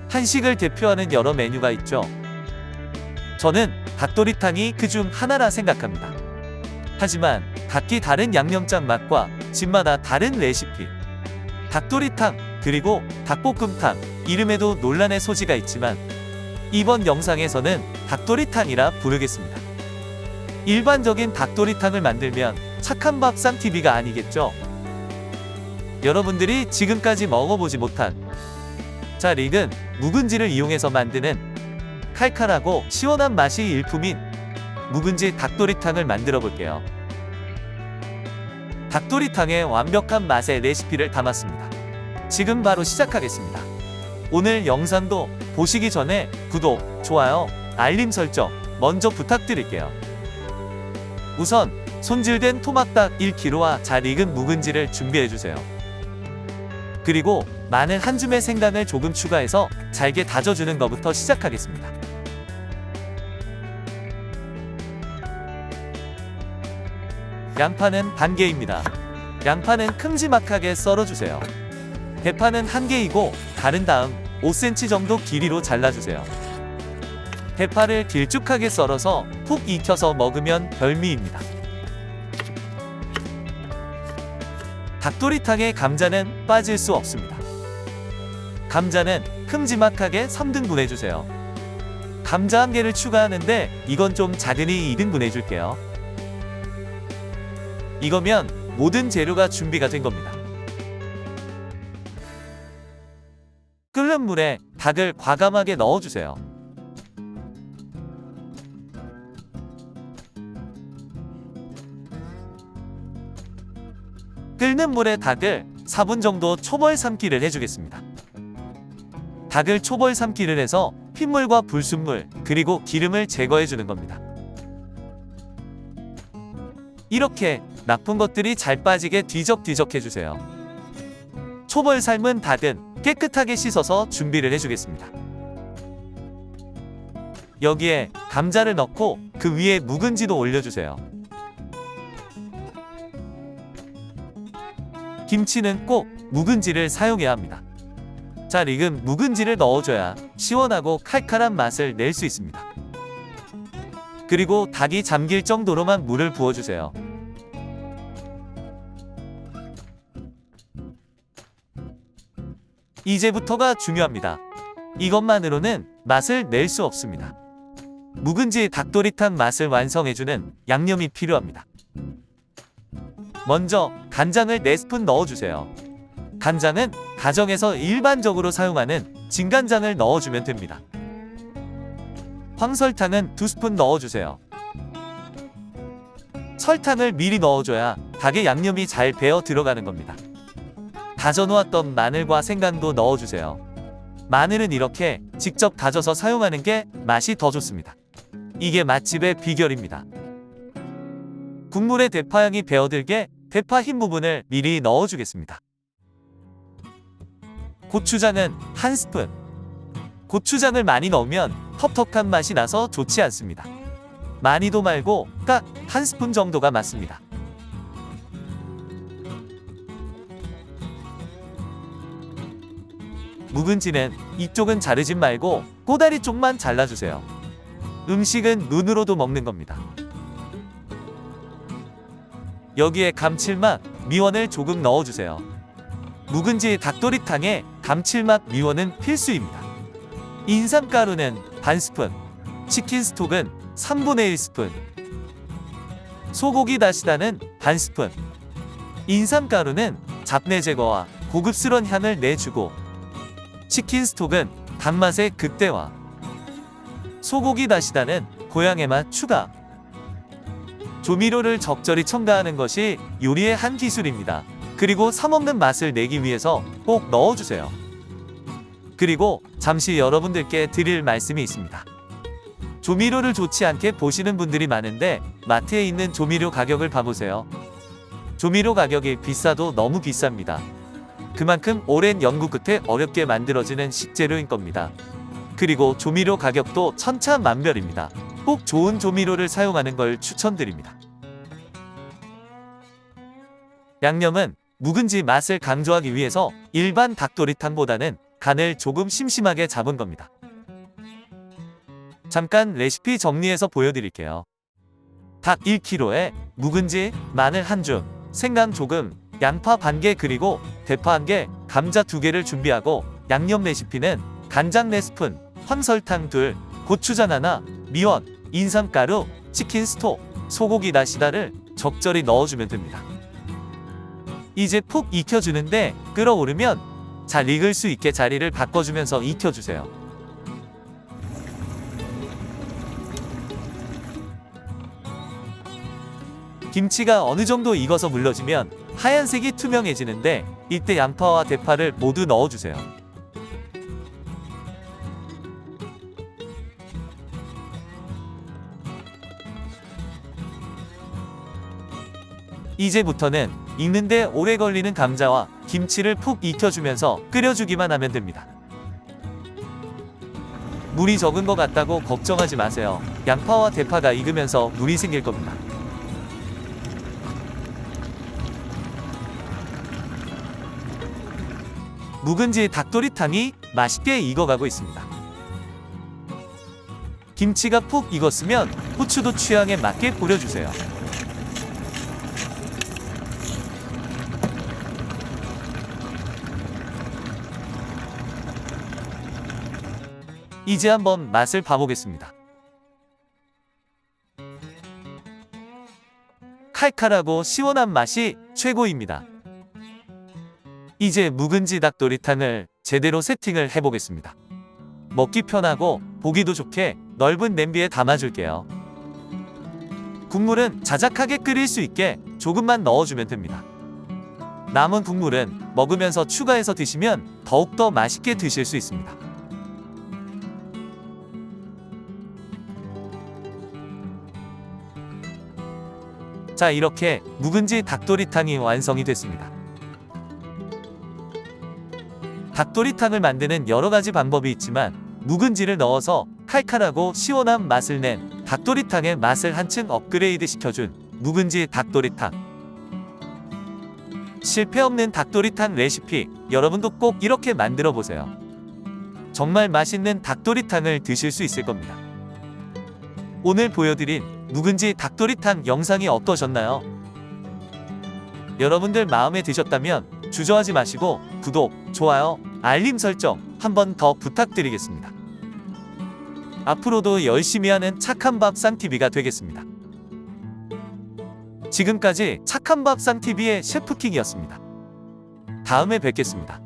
한식을 대표하는 여러 메뉴가 있죠. 저는 닭도리탕이 그중 하나라 생각합니다. 하지만 각기 다른 양념장 맛과 집마다 다른 레시피, 닭도리탕 그리고 닭볶음탕 이름에도 논란의 소지가 있지만 이번 영상에서는 닭도리탕이라 부르겠습니다. 일반적인 닭도리탕을 만들면 착한 밥상TV가 아니겠죠. 여러분들이 지금까지 먹어보지 못한 잘 익은 묵은지를 이용해서 만드는 칼칼하고 시원한 맛이 일품인 묵은지 닭도리탕을 만들어 볼게요. 닭도리탕의 완벽한 맛의 레시피를 담았습니다. 지금 바로 시작하겠습니다. 오늘 영상도 보시기 전에 구독, 좋아요, 알림 설정 먼저 부탁드릴게요. 우선 손질된 토막닭 1kg와 잘 익은 묵은지를 준비해주세요. 그리고 마늘 한 줌에 생강을 조금 추가해서 잘게 다져주는 것부터 시작하겠습니다. 양파는 반 개입니다. 양파는 큼지막하게 썰어주세요. 대파는 1개이고 가른 다음 5cm 정도 길이로 잘라주세요. 대파를 길쭉하게 썰어서 푹 익혀서 먹으면 별미입니다. 닭도리탕에 감자는 빠질 수 없습니다. 감자는 큼지막하게 3등분 해주세요. 감자 1개를 추가하는데 이건 좀 작으니 2등분 해줄게요. 이거면 모든 재료가 준비가 된 겁니다. 끓는 물에 닭을 과감하게 넣어주세요. 끓는 물에 닭을 4분 정도 초벌 삶기를 해주겠습니다. 닭을 초벌 삶기를 해서 핏물과 불순물 그리고 기름을 제거해주는 겁니다. 이렇게 나쁜 것들이 잘 빠지게 뒤적뒤적 해주세요. 초벌 삶은 닭은 깨끗하게 씻어서 준비를 해주겠습니다. 여기에 감자를 넣고 그 위에 묵은지도 올려주세요. 김치는 꼭 묵은지를 사용해야 합니다. 잘 익은 묵은지를 넣어줘야 시원하고 칼칼한 맛을 낼 수 있습니다. 그리고 닭이 잠길 정도로만 물을 부어주세요. 이제부터가 중요합니다. 이것만으로는 맛을 낼 수 없습니다. 묵은지 닭도리탕 맛을 완성해주는 양념이 필요합니다. 먼저 간장을 4스푼 넣어주세요. 간장은 가정에서 일반적으로 사용하는 진간장을 넣어주면 됩니다. 황설탕은 2스푼 넣어주세요. 설탕을 미리 넣어줘야 닭의 양념이 잘 배어 들어가는 겁니다. 다져놓았던 마늘과 생강도 넣어주세요. 마늘은 이렇게 직접 다져서 사용하는 게 맛이 더 좋습니다. 이게 맛집의 비결입니다. 국물에 대파향이 배어들게 대파 흰 부분을 미리 넣어주겠습니다. 고추장은 1스푼. 고추장을 많이 넣으면 텁텁한 맛이 나서 좋지 않습니다. 많이도 말고 딱 1스푼 정도가 맞습니다. 묵은지는 이쪽은 자르지 말고 꼬다리 쪽만 잘라주세요. 음식은 눈으로도 먹는 겁니다. 여기에 감칠맛, 미원을 조금 넣어주세요. 묵은지 닭도리탕에 감칠맛, 미원은 필수입니다. 인삼가루는 반 스푼, 치킨 스톡은 3분의 1스푼, 소고기 다시다는 반 스푼. 인삼가루는 잡내 제거와 고급스러운 향을 내주고 치킨 스톡은 단맛의 극대화, 소고기 다시다는 고향의 맛 추가. 조미료를 적절히 첨가하는 것이 요리의 한 기술입니다. 그리고 사먹는 맛을 내기 위해서 꼭 넣어주세요. 그리고 잠시 여러분들께 드릴 말씀이 있습니다. 조미료를 좋지 않게 보시는 분들이 많은데 마트에 있는 조미료 가격을 봐보세요. 조미료 가격이 비싸도 너무 비쌉니다. 그만큼 오랜 연구 끝에 어렵게 만들어지는 식재료인 겁니다. 그리고 조미료 가격도 천차만별입니다. 꼭 좋은 조미료를 사용하는 걸 추천드립니다. 양념은 묵은지 맛을 강조하기 위해서 일반 닭도리탕보다는 간을 조금 심심하게 잡은 겁니다. 잠깐 레시피 정리해서 보여드릴게요. 닭 1kg에 묵은지, 마늘 1줌, 생강 조금, 양파 반개 그리고 대파 1개, 감자 2개를 준비하고 양념 레시피는 간장 4스푼, 황설탕 2, 고추장 1, 미원, 인삼가루, 치킨 스톡, 소고기 다시다를 적절히 넣어주면 됩니다. 이제 푹 익혀주는데 끓어오르면 잘 익을 수 있게 자리를 바꿔주면서 익혀주세요. 김치가 어느 정도 익어서 물러지면 하얀색이 투명해지는데 이때 양파와 대파를 모두 넣어주세요. 이제부터는 익는데 오래 걸리는 감자와 김치를 푹 익혀주면서 끓여주기만 하면 됩니다. 물이 적은 것 같다고 걱정하지 마세요. 양파와 대파가 익으면서 물이 생길 겁니다. 묵은지 닭도리탕이 맛있게 익어가고 있습니다. 김치가 푹 익었으면 후추도 취향에 맞게 뿌려주세요. 이제 한번 맛을 봐보겠습니다. 칼칼하고 시원한 맛이 최고입니다. 이제 묵은지 닭도리탕을 제대로 세팅을 해보겠습니다. 먹기 편하고 보기도 좋게 넓은 냄비에 담아줄게요. 국물은 자작하게 끓일 수 있게 조금만 넣어주면 됩니다. 남은 국물은 먹으면서 추가해서 드시면 더욱더 맛있게 드실 수 있습니다. 자, 이렇게 묵은지 닭도리탕이 완성이 됐습니다. 닭도리탕을 만드는 여러가지 방법이 있지만 묵은지를 넣어서 칼칼하고 시원한 맛을 낸 닭도리탕의 맛을 한층 업그레이드 시켜준 묵은지 닭도리탕. 실패 없는 닭도리탕 레시피, 여러분도 꼭 이렇게 만들어 보세요. 정말 맛있는 닭도리탕을 드실 수 있을 겁니다. 오늘 보여드린 묵은지 닭도리탕 영상이 어떠셨나요? 여러분들 마음에 드셨다면 주저하지 마시고 구독, 좋아요, 알림 설정 한번 더 부탁드리겠습니다. 앞으로도 열심히 하는 착한 밥상TV가 되겠습니다. 지금까지 착한 밥상TV의 셰프킹이었습니다. 다음에 뵙겠습니다.